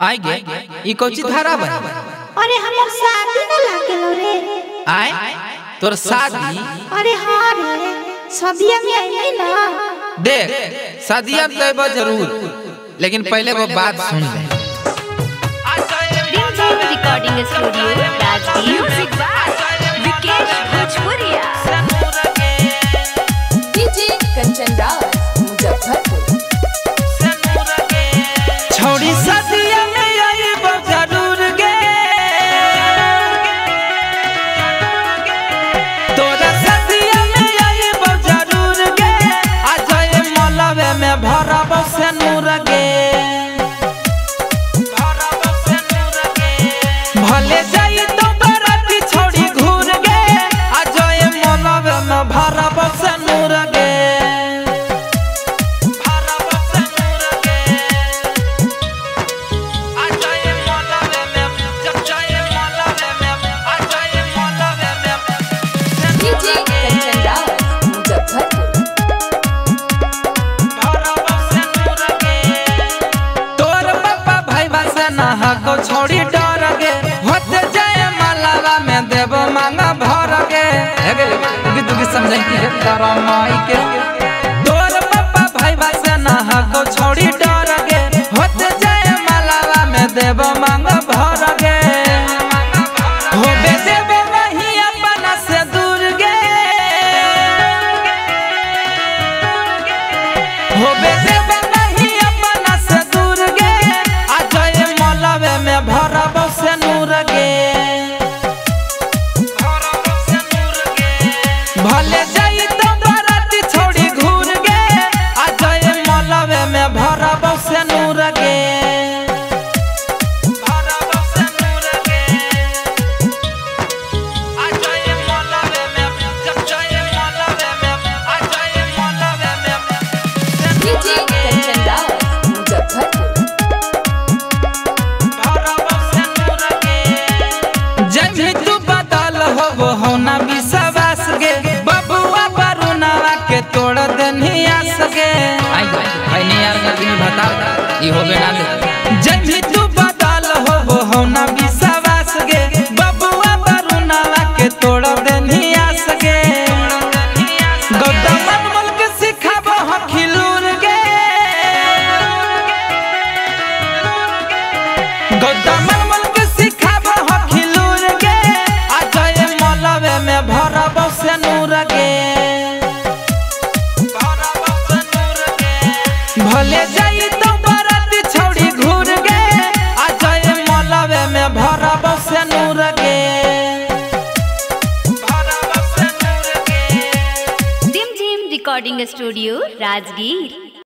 आइ गे ई कोची धारा बन। अरे हमर शादी न लागलो रे। आइ तोर शादी? अरे हां रे शादिया में आई ना। देख शादिया में तब जरूर, लेकिन पहले वो बात सुन ले। Recording studio Rajgir, music by Vikesh Bhojpuriya, DJ Kanchan Raj Muzaffarpur. छोड़ी शादिया में आई जरूर गे, तोरा शादिया में आई जरूर गे। आ जाए मलबे में भरब से नूर गे, भले जाई तो बराती छोड़ी घूर गे। आ जाए मलबे में भरब से नूर गे, भरब से नूर गे। आ जाए मलबे में, जब जाए मलबे में, आ जाए मलबे में, डीजे कंचन राज मुजफ्फरपुर। भरब से नूर गे। तोर पापा भाई से नहा को छोड़ी डर गे, होते जाए मलबा में देव मांगा भर गे। तू समझाई है तारा माई के। तोर पापा भाई से नहा को छोड़ी डर गे, होते जाए मलबा में देव मांगा भर गे। होबे देव नहीं अपना से दूर गे, होबे देव नहीं अपना से दूर गे। आ जाए मलबे में भरब से नूर गे, भले जाई तो बराती छोड़ी घूर गे। आ जाए मलबे में भरब से नूर गे, भरब से नूर गे। आ जाए मलबे में, जब जाए मलबे में, आ जाए मलबे में, डीजे कंचन राज मुजफ्फरपुर। भरब से नूर गे। जब भी तू बदल हो ना विश्वास गे, बबुआ बरुनावा के तोड़ देनी आस गे। आई नहीं यार गलती बता ई होबे ना दे। जब भी तू बदल हो ना विश्वास गे, बबुआ बरुनावा के तोड़ देनी आस गे। गौतम मनमल के सिखाबो ह खिलूर गे, गौतम मनमल के सिखाबो ह खिलूर गे। आ जाए मलबे में भरब से नूर गे, भरब से नूर गे। भले जाई तो बराती छोड़ी घूर गे। आ जाए मलबे में भरब से नूर गे, भरब से नूर गे। Gym gym recording studio Rajgir.